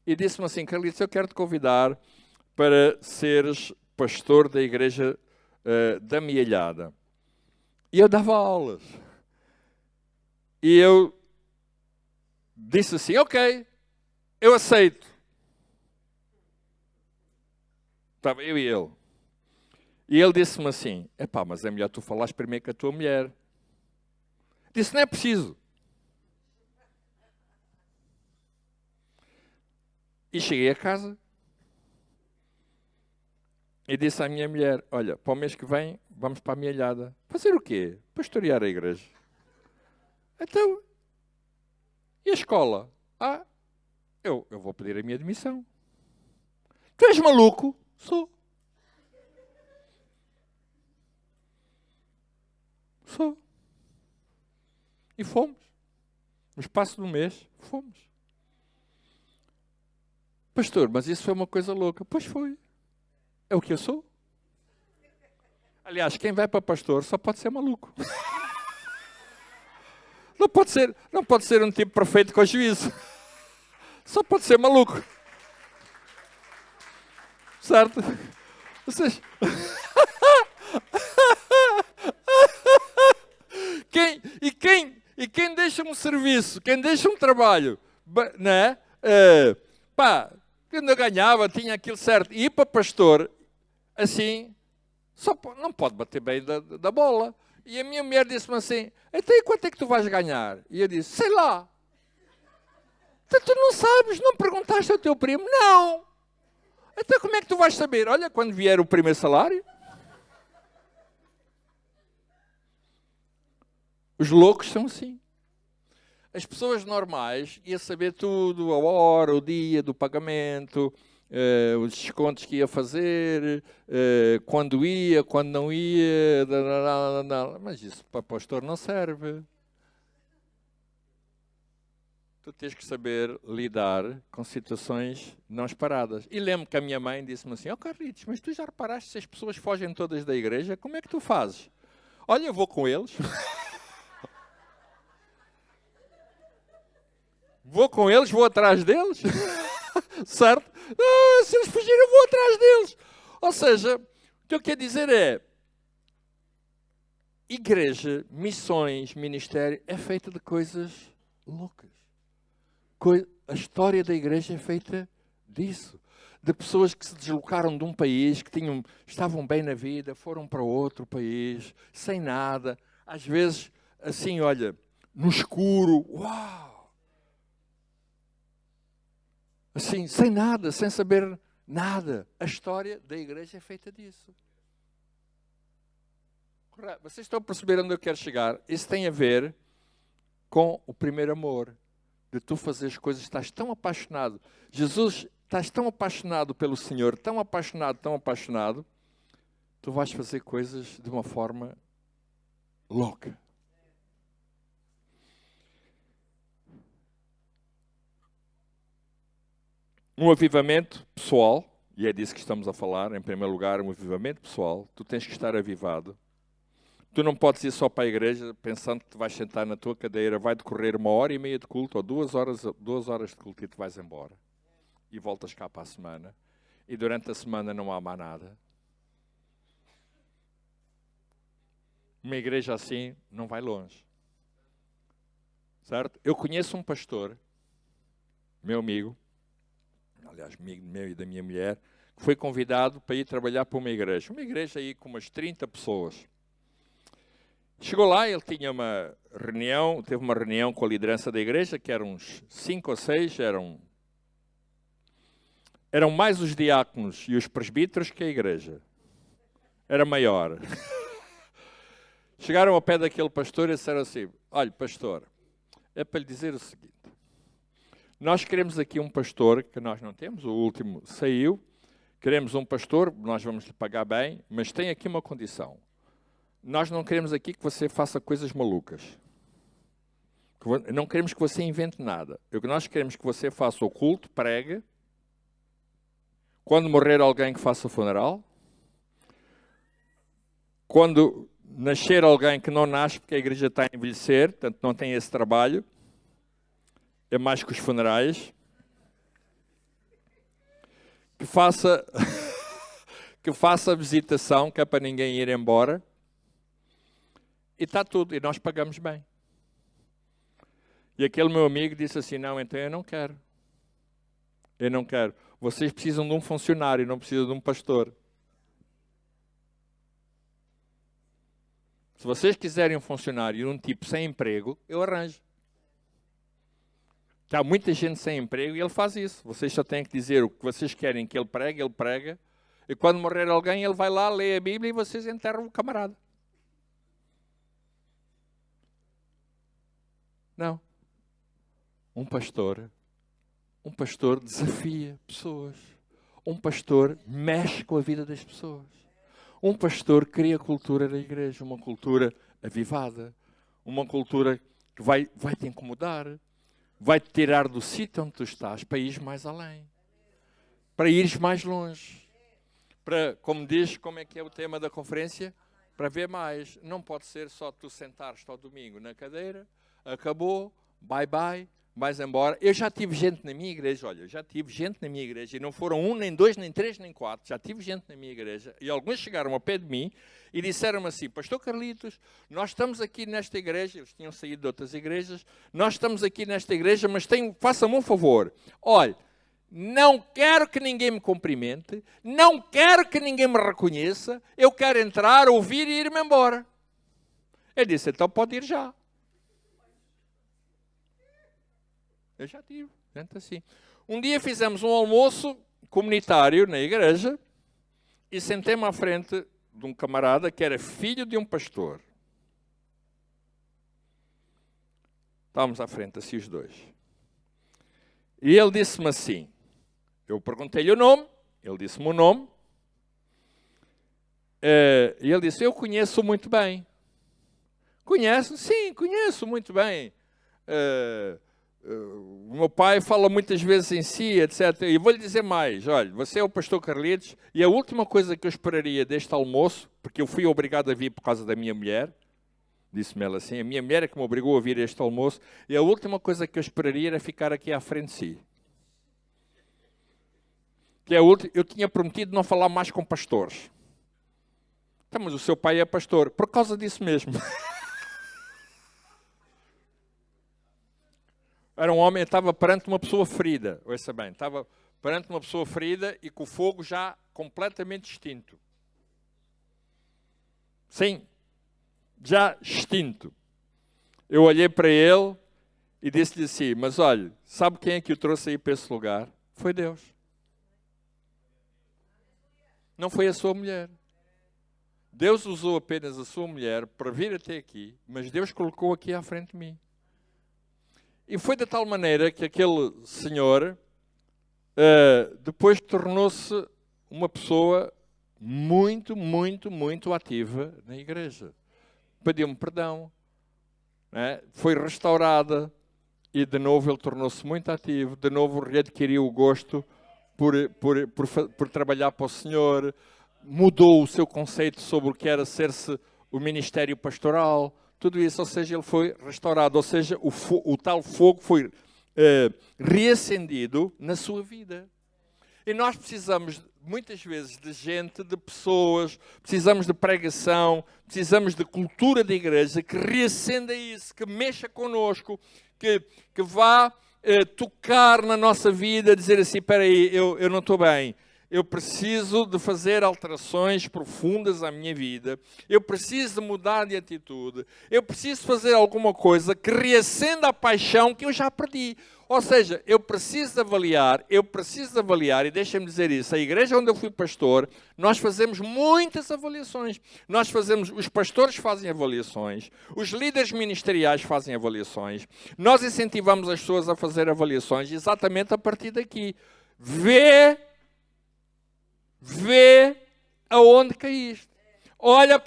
e disse-me assim: Carlitos, eu quero te convidar para seres pastor da igreja da Mielhada. E eu dava aulas. E eu disse assim: ok, eu aceito. Estava eu e ele. E ele disse-me assim: epá, mas é melhor tu falares primeiro com a tua mulher. Disse: não é preciso. E cheguei a casa e disse à minha mulher: olha, para o mês que vem vamos para a Mielhada. Fazer o quê? Pastorear a igreja. Então, e a escola? Eu vou pedir a minha admissão. Tu és maluco? Sou. E fomos. No espaço de um mês, fomos. Pastor, mas isso foi uma coisa louca. Pois foi. É o que eu sou. Aliás, quem vai para pastor só pode ser maluco. Não pode ser um tipo perfeito com juízo. Só pode ser maluco. Certo? Vocês... quem deixa um serviço, quem deixa um trabalho, né? Quando eu ganhava, tinha aquilo certo. E ir para pastor, assim, não pode bater bem da bola. E a minha mulher disse-me assim: então e quanto é que tu vais ganhar? E eu disse: sei lá. Então tu não sabes, não perguntaste ao teu primo? Não. Então como é que tu vais saber? Olha, quando vier o primeiro salário. Os loucos são assim. As pessoas normais iam saber tudo, a hora, o dia do pagamento, os descontos que ia fazer, quando ia, quando não ia. Mas isso para pastor não serve. Tu tens que saber lidar com situações não esperadas. E lembro que a minha mãe disse-me assim: Carlitos, mas tu já reparaste se as pessoas fogem todas da igreja? Como é que tu fazes? Olha, eu vou com eles. Vou com eles, vou atrás deles. Certo? Se eles fugirem, eu vou atrás deles. Ou seja, o que eu quero dizer é: igreja, missões, ministério é feita de coisas loucas. A história da igreja é feita disso. De pessoas que se deslocaram de um país, que estavam bem na vida, foram para outro país, sem nada. Às vezes, assim, olha, no escuro. Uau! Assim, sem nada, sem saber nada. A história da igreja é feita disso. Correto. Vocês estão a perceber onde eu quero chegar? Isso tem a ver com o primeiro amor. De tu fazeres coisas, estás tão apaixonado. Jesus, estás tão apaixonado pelo Senhor, tão apaixonado, tu vais fazer coisas de uma forma louca. Um avivamento pessoal, e é disso que estamos a falar, em primeiro lugar, um avivamento pessoal. Tu tens que estar avivado. Tu não podes ir só para a igreja pensando que tu vais sentar na tua cadeira, vai decorrer 1h30 de culto ou 2 horas de culto e tu vais embora. E voltas cá para a semana. E durante a semana não há mais nada. uma igreja assim não vai longe. Certo? Eu conheço um pastor, meu amigo, aliás, amigo meu e da minha mulher, que foi convidado para ir trabalhar para uma igreja aí com umas 30 pessoas. Chegou lá, ele tinha uma reunião, teve uma reunião com a liderança da igreja, que eram uns 5 ou 6, eram mais os diáconos e os presbíteros que a igreja. Era maior. Chegaram ao pé daquele pastor e disseram assim: olha, pastor, é para lhe dizer o seguinte, nós queremos aqui um pastor, que nós não temos, o último saiu, queremos um pastor, nós vamos lhe pagar bem, mas tem aqui uma condição. Nós não queremos aqui que você faça coisas malucas. Não queremos que você invente nada. O que nós queremos que você faça o culto, pregue. Quando morrer alguém, que faça o funeral. Quando nascer alguém que não nasce, porque a igreja está a envelhecer, portanto não tem esse trabalho. É mais que os funerais. Que faça a visitação, que é para ninguém ir embora. E está tudo, e nós pagamos bem. E aquele meu amigo disse assim: não, então eu não quero. Eu não quero. Vocês precisam de um funcionário, não precisam de um pastor. Se vocês quiserem um funcionário e um tipo sem emprego, eu arranjo. Que há muita gente sem emprego e ele faz isso. Vocês só têm que dizer o que vocês querem que ele prega. E quando morrer alguém, ele vai lá, lê a Bíblia e vocês enterram o camarada. Não. Um pastor desafia pessoas. Um pastor mexe com a vida das pessoas. Um pastor cria a cultura da igreja, uma cultura avivada, uma cultura que vai te incomodar, vai te tirar do sítio onde tu estás para ires mais além, para ires mais longe, para, como é que é o tema da conferência? Para ver mais. Não pode ser só tu sentares-te ao domingo na cadeira, acabou, bye, vais embora. Eu já tive gente na minha igreja, e não foram 1, nem 2, nem 3, nem 4, já tive gente na minha igreja, e alguns chegaram ao pé de mim e disseram-me assim: pastor Carlitos, nós estamos aqui nesta igreja, eles tinham saído de outras igrejas, nós estamos aqui nesta igreja, mas faça-me um favor, olha, não quero que ninguém me cumprimente, não quero que ninguém me reconheça, eu quero entrar, ouvir e ir-me embora. Eu disse: então pode ir já. Eu já tive, gente assim. Um dia fizemos um almoço comunitário na igreja e sentei-me à frente de um camarada que era filho de um pastor. Estávamos à frente, assim os dois. E ele disse-me assim, eu perguntei-lhe o nome, ele disse-me o nome, e ele disse: eu conheço muito bem. Conhece? Sim, conheço muito bem. O meu pai fala muitas vezes em si, etc. E vou-lhe dizer mais, olha, você é o pastor Carlitos, e a última coisa que eu esperaria deste almoço, porque eu fui obrigado a vir por causa da minha mulher, disse-me ela assim, a minha mulher é que me obrigou a vir a este almoço, e a última coisa que eu esperaria era ficar aqui à frente de si. Que é eu tinha prometido não falar mais com pastores. Então, mas o seu pai é pastor, por causa disso mesmo. Era um homem, estava perante uma pessoa ferida, ouça bem, estava perante uma pessoa ferida e com o fogo já completamente extinto. Sim, já extinto. Eu olhei para ele e disse-lhe assim: mas olha, sabe quem é que o trouxe aí para esse lugar? Foi Deus. Não foi a sua mulher. Deus usou apenas a sua mulher para vir até aqui, mas Deus colocou aqui à frente de mim. E foi de tal maneira que aquele senhor depois tornou-se uma pessoa muito, muito, muito ativa na igreja. Pediu-me perdão, né? Foi restaurada e de novo ele tornou-se muito ativo, de novo readquiriu o gosto por trabalhar para o Senhor, mudou o seu conceito sobre o que era ser-se o ministério pastoral, tudo isso, ou seja, ele foi restaurado, ou seja, o tal fogo foi reacendido na sua vida. E nós precisamos, muitas vezes, de gente, de pessoas, precisamos de pregação, precisamos de cultura de igreja que reacenda isso, que mexa connosco, que vá tocar na nossa vida, dizer assim, espera aí, eu não estou bem. Eu preciso de fazer alterações profundas à minha vida. Eu preciso de mudar de atitude. Eu preciso fazer alguma coisa que reacenda a paixão que eu já perdi. Ou seja, eu preciso avaliar, e deixa-me dizer isso, a igreja onde eu fui pastor, nós fazemos muitas avaliações. Os pastores fazem avaliações, os líderes ministeriais fazem avaliações, nós incentivamos as pessoas a fazer avaliações exatamente a partir daqui. Vê aonde caíste. Olha,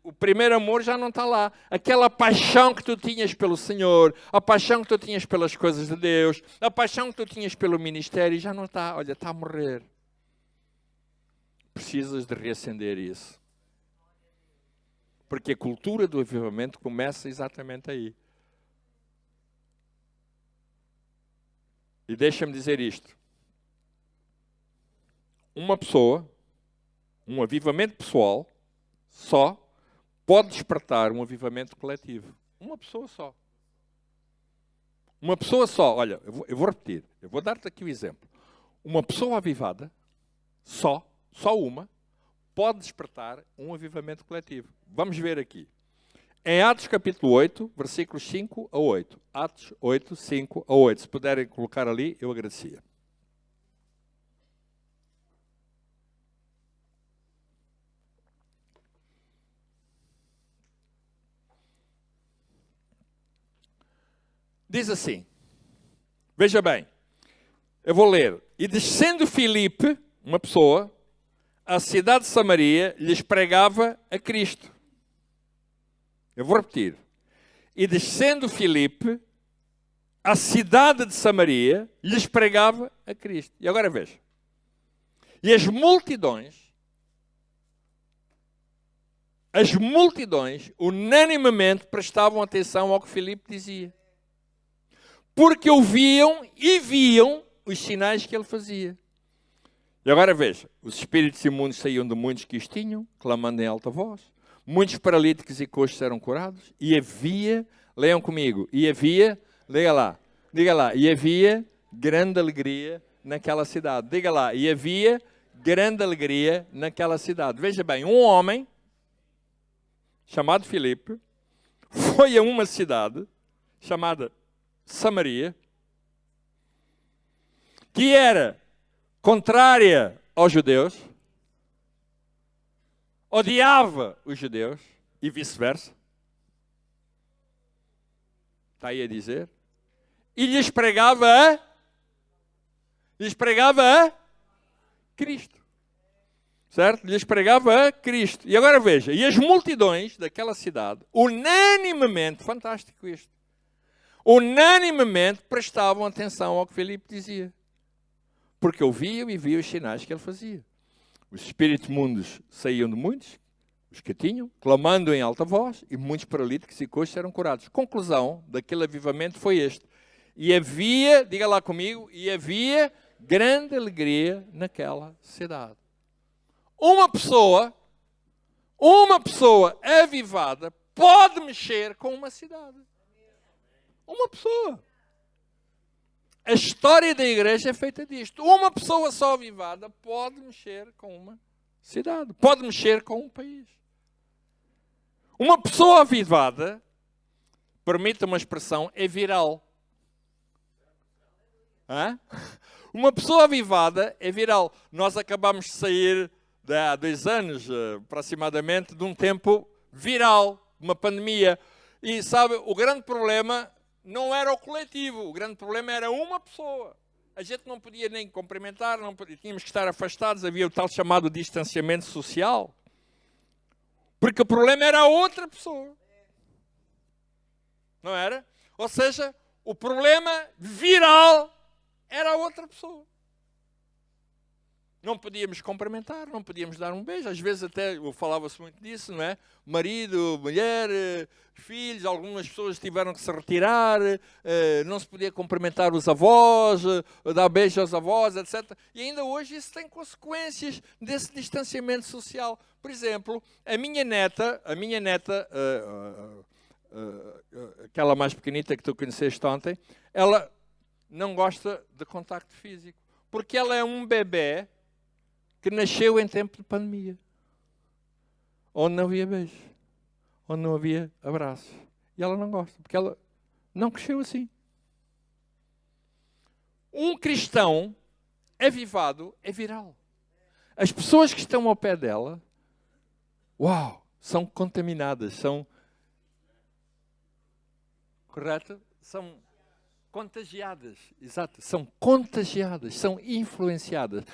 o primeiro amor já não está lá. Aquela paixão que tu tinhas pelo Senhor, a paixão que tu tinhas pelas coisas de Deus, a paixão que tu tinhas pelo ministério, já não está. Olha, está a morrer. Precisas de reacender isso. Porque a cultura do avivamento começa exatamente aí. E deixa-me dizer isto. Uma pessoa, um avivamento pessoal, só pode despertar um avivamento coletivo. Uma pessoa só. Uma pessoa só. Olha, eu vou repetir. Eu vou dar-te aqui o exemplo. Uma pessoa avivada, só uma, pode despertar um avivamento coletivo. Vamos ver aqui. Em Atos capítulo 8, versículos 5 a 8. Atos 8, 5 a 8. Se puderem colocar ali, eu agradecia. Diz assim, veja bem, eu vou ler. E descendo Filipe, uma pessoa, à cidade de Samaria, lhes pregava a Cristo. Eu vou repetir. E descendo Filipe, à cidade de Samaria, lhes pregava a Cristo. E agora veja. E as multidões, unanimemente prestavam atenção ao que Filipe dizia. Porque ouviam e viam os sinais que ele fazia. E agora veja, os espíritos imundos saíam de muitos que os tinham, clamando em alta voz. Muitos paralíticos e coxos eram curados. E havia, leiam comigo, diga lá, e havia grande alegria naquela cidade. Diga lá, e havia grande alegria naquela cidade. Veja bem, um homem, chamado Filipe, foi a uma cidade chamada Samaria, que era contrária aos judeus, odiava os judeus e vice-versa. Está aí a dizer. E lhes pregava a Cristo. Certo? Lhes pregava a Cristo. E agora veja, e as multidões daquela cidade, unanimemente, fantástico isto, unanimemente prestavam atenção ao que Filipe dizia. Porque ouviam e viam os sinais que ele fazia. Os espíritos imundos saíam de muitos, os que tinham, clamando em alta voz, e muitos paralíticos e coxos eram curados. Conclusão daquele avivamento foi este. E havia, diga lá comigo, e havia grande alegria naquela cidade. Uma pessoa avivada pode mexer com uma cidade. Uma pessoa. A história da igreja é feita disto. Uma pessoa só avivada pode mexer com uma cidade. Pode mexer com um país. Uma pessoa avivada, permita uma expressão, é viral. Hã? Uma pessoa avivada é viral. Nós acabamos de sair há 2 anos, aproximadamente, de um tempo viral, uma pandemia. E sabe, o grande problema não era o coletivo, o grande problema era uma pessoa. A gente não podia nem cumprimentar, tínhamos que estar afastados, havia o tal chamado distanciamento social. Porque o problema era a outra pessoa. Não era? Ou seja, o problema viral era a outra pessoa. Não podíamos cumprimentar, não podíamos dar um beijo. Às vezes até falava-se muito disso, não é? Marido, mulher, filhos, algumas pessoas tiveram que se retirar, não se podia cumprimentar os avós, dar beijo aos avós, etc. E ainda hoje isso tem consequências desse distanciamento social. Por exemplo, a minha neta, aquela mais pequenita que tu conheceste ontem, ela não gosta de contacto físico, porque ela é um bebé que nasceu em tempo de pandemia, onde não havia beijos, onde não havia abraços. E ela não gosta, porque ela não cresceu assim. Um cristão avivado é viral. As pessoas que estão ao pé dela, uau, são contaminadas, são... Correto? São contagiadas, exato, são contagiadas, são influenciadas.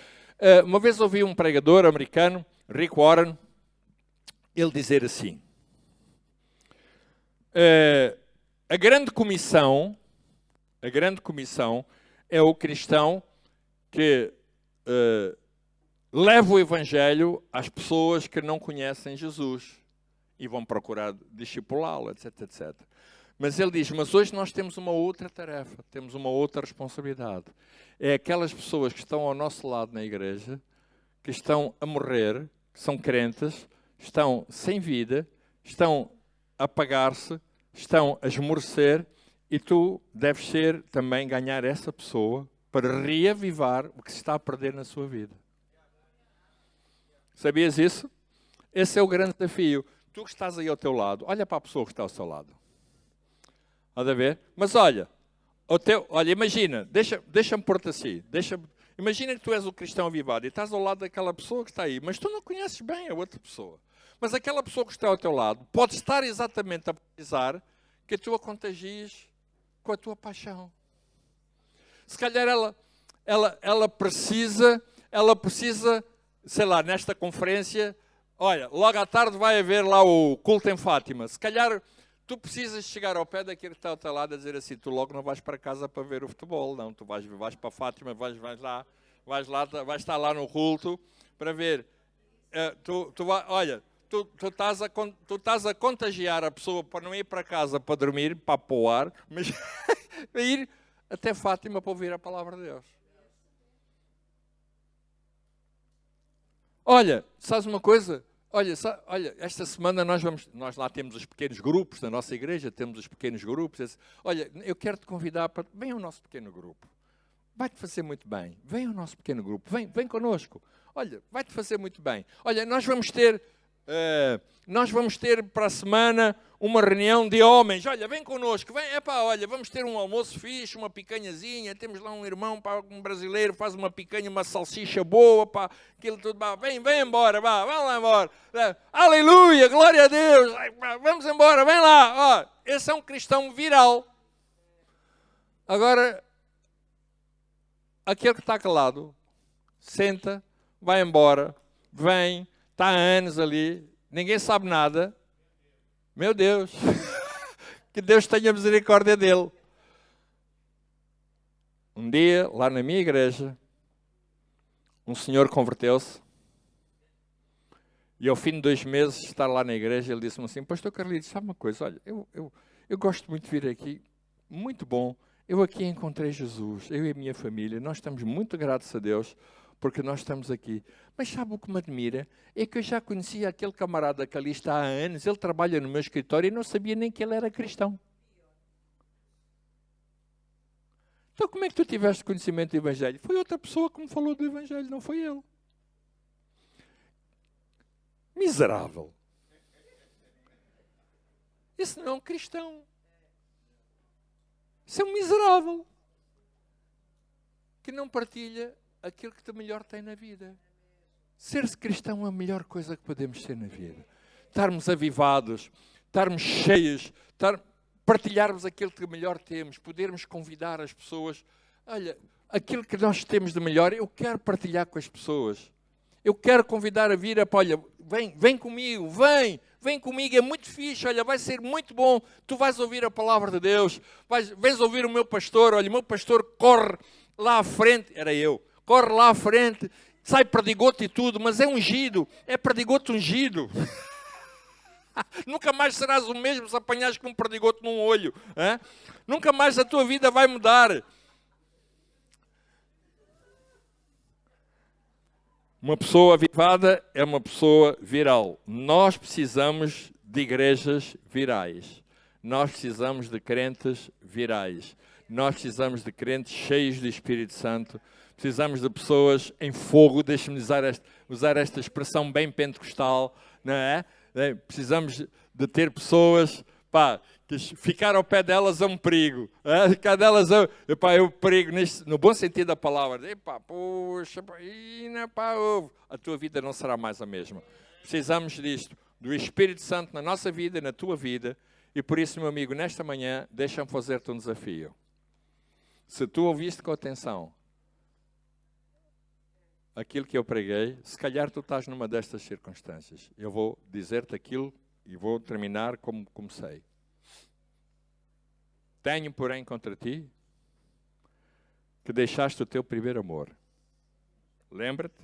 Uma vez ouvi um pregador americano, Rick Warren, ele dizer assim, a grande comissão é o cristão que leva o evangelho às pessoas que não conhecem Jesus e vão procurar discipulá-lo, etc, etc. Mas ele diz, mas hoje nós temos uma outra tarefa, temos uma outra responsabilidade. É aquelas pessoas que estão ao nosso lado na igreja, que estão a morrer, que são crentes, estão sem vida, estão a apagar-se, estão a esmorecer, e tu deves ser também ganhar essa pessoa para reavivar o que se está a perder na sua vida. Sabias isso? Esse é o grande desafio. Tu que estás aí ao teu lado, olha para a pessoa que está ao seu lado. Pode ver? Mas olha, imagina, deixa-me pôr-te assim, imagina que tu és o cristão avivado e estás ao lado daquela pessoa que está aí, mas tu não conheces bem a outra pessoa. Mas aquela pessoa que está ao teu lado pode estar exatamente a precisar que tu a contagies com a tua paixão. Se calhar ela precisa, sei lá, nesta conferência, olha, logo à tarde vai haver lá o culto em Fátima. Se calhar tu precisas chegar ao pé daquele que está ao teu lado a dizer assim, tu logo não vais para casa para ver o futebol, não, tu vais para Fátima, vais estar lá no culto para ver. Tu estás a contagiar a pessoa para não ir para casa para dormir, para apoiar, mas para ir até Fátima para ouvir a palavra de Deus. Olha, sabes uma coisa? Olha, esta semana nós lá temos os pequenos grupos da nossa igreja, temos os pequenos grupos. Olha, eu quero te convidar para... Vem ao nosso pequeno grupo. Vai-te fazer muito bem. Vem ao nosso pequeno grupo. Vem connosco. Olha, vai-te fazer muito bem. Olha, nós vamos ter para a semana uma reunião de homens. Olha, vem connosco. Olha, vamos ter um almoço fixe, uma picanhazinha. Temos lá um irmão, um brasileiro, faz uma picanha, uma salsicha boa, aquilo tudo. Vem embora, vamos lá embora. Aleluia, glória a Deus. Vamos embora, vem lá. Esse é um cristão viral. Agora, aquele que está calado, senta, vai embora, vem, está há anos ali, ninguém sabe nada. Meu Deus, que Deus tenha misericórdia dele. Um dia, lá na minha igreja, um senhor converteu-se e ao fim de 2 meses de estar lá na igreja, ele disse-me assim, pastor Carlitos, sabe uma coisa, olha, eu gosto muito de vir aqui, muito bom, eu aqui encontrei Jesus, eu e a minha família, nós estamos muito gratos a Deus, porque nós estamos aqui. Mas sabe o que me admira? É que eu já conhecia aquele camarada que ali está há anos, ele trabalha no meu escritório e não sabia nem que ele era cristão. Então como é que tu tiveste conhecimento do Evangelho? Foi outra pessoa que me falou do Evangelho, não foi ele. Miserável. Esse não é um cristão. Isso é um miserável. Que não partilha aquilo que de melhor tem na vida. Ser-se cristão é a melhor coisa que podemos ser na vida. Estarmos avivados, estarmos cheios, partilharmos aquilo que de melhor temos, podermos convidar as pessoas. Olha, aquilo que nós temos de melhor, eu quero partilhar com as pessoas. Eu quero convidar a vir, olha, vem comigo, vem comigo, é muito fixe, olha, vai ser muito bom. Tu vais ouvir a palavra de Deus, vens ouvir o meu pastor, olha, o meu pastor corre lá à frente, era eu. Corre lá à frente, sai perdigoto e tudo, mas é ungido, é perdigoto ungido. Nunca mais serás o mesmo se apanhares com um perdigoto num olho. Hein? Nunca mais a tua vida vai mudar. Uma pessoa avivada é uma pessoa viral. Nós precisamos de igrejas virais. Nós precisamos de crentes virais. Nós precisamos de crentes cheios do Espírito Santo. Precisamos de pessoas em fogo. Deixe-me usar esta expressão bem pentecostal, não é? Precisamos de ter pessoas, pá, que ficar ao pé delas é um perigo. Ficar delas é um perigo, no bom sentido da palavra. Epá, poxa, a tua vida não será mais a mesma. Precisamos disto, do Espírito Santo na nossa vida, na tua vida. E por isso, meu amigo, nesta manhã, deixa-me fazer-te um desafio. Se tu ouviste com atenção aquilo que eu preguei, se calhar tu estás numa destas circunstâncias. Eu vou dizer-te aquilo e vou terminar como comecei. Tenho, porém, contra ti que deixaste o teu primeiro amor. Lembra-te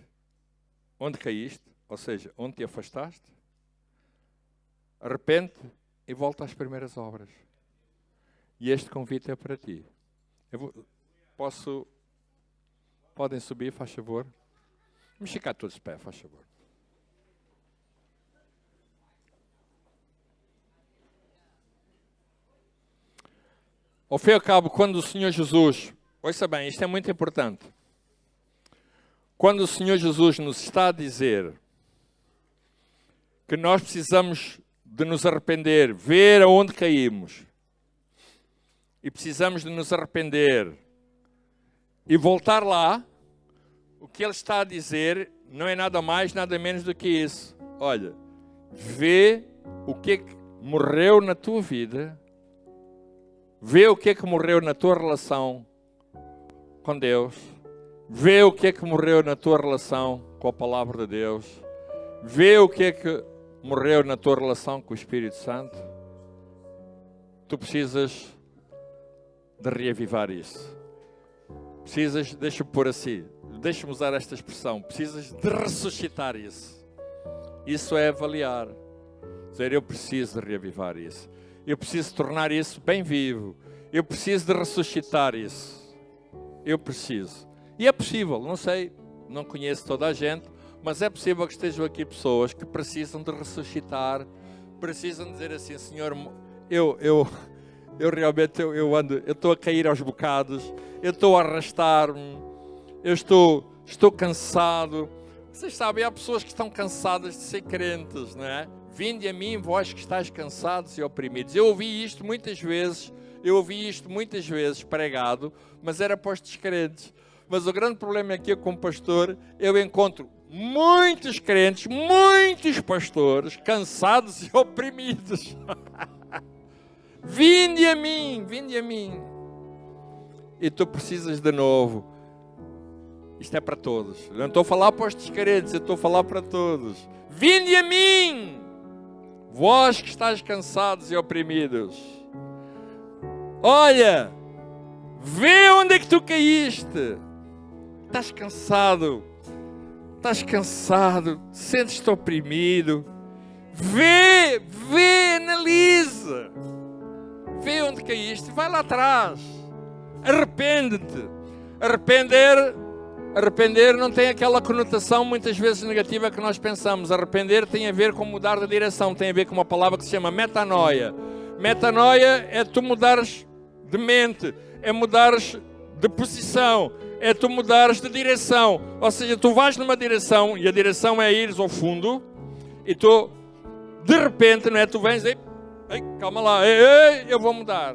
onde caíste, ou seja, onde te afastaste. Arrepende-te e volta às primeiras obras. E este convite é para ti. Podem subir, faz favor. Vamos ficar todos de pé, faz favor. Ao fim e ao cabo, quando o Senhor Jesus... Ouça bem, isto é muito importante. Quando o Senhor Jesus nos está a dizer que nós precisamos de nos arrepender, ver aonde caímos, e precisamos de nos arrepender e voltar lá, o que Ele está a dizer não é nada mais, nada menos do que isso. Olha, vê o que é que morreu na tua vida, vê o que é que morreu na tua relação com Deus, vê o que é que morreu na tua relação com a Palavra de Deus, vê o que é que morreu na tua relação com o Espírito Santo. Tu precisas de reavivar isso. Precisas, deixa-me pôr assim, deixa-me usar esta expressão, precisas de ressuscitar isso. Isso é avaliar. Dizer, eu preciso de reavivar isso. Eu preciso tornar isso bem vivo. Eu preciso de ressuscitar isso. Eu preciso. E é possível, não sei, não conheço toda a gente, mas é possível que estejam aqui pessoas que precisam de ressuscitar, precisam dizer assim, Senhor, eu realmente eu estou a cair aos bocados, eu estou a arrastar-me, eu estou cansado. Vocês sabem, há pessoas que estão cansadas de ser crentes, não é? Vinde a mim, vós que estáis cansados e oprimidos. Eu ouvi isto muitas vezes pregado, mas era para os descrentes. Mas o grande problema é que eu, como pastor, eu encontro muitos crentes, muitos pastores, cansados e oprimidos. Vinde a mim, vinde a mim. E tu precisas de novo. Isto é para todos. Eu não estou a falar para os descrentes, eu estou a falar para todos. Vinde a mim, vós que estáis cansados e oprimidos. Olha, vê onde é que tu caíste. Estás cansado, sentes-te oprimido. Vê, analisa. Vê onde caíste, vai lá atrás. Arrepende-te. Arrepender não tem aquela conotação muitas vezes negativa que nós pensamos. Arrepender tem a ver com mudar de direção, tem a ver com uma palavra que se chama metanoia. Metanoia é tu mudares de mente, é mudares de posição, é tu mudares de direção. Ou seja, tu vais numa direção e a direção é ires ao fundo e tu, de repente, não é? Tu vens e calma lá, eu vou mudar,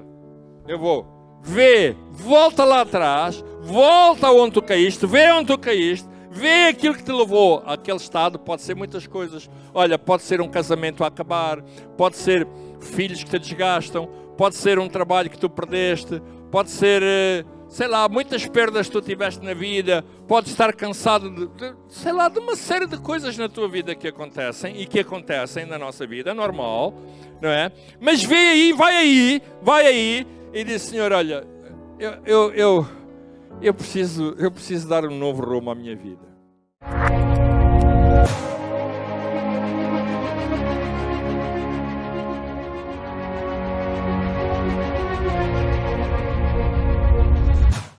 eu vou. Vê, volta lá atrás, volta onde tu caíste, vê onde tu caíste, vê aquilo que te levou àquele estado. Pode ser muitas coisas. Olha, pode ser um casamento a acabar, pode ser filhos que te desgastam, pode ser um trabalho que tu perdeste, pode ser, sei lá, muitas perdas que tu tiveste na vida, pode estar cansado de uma série de coisas na tua vida que acontecem e que acontecem na nossa vida, é normal, não é? Mas vê aí, vai aí e diz, Senhor, olha, eu preciso dar um novo rumo à minha vida.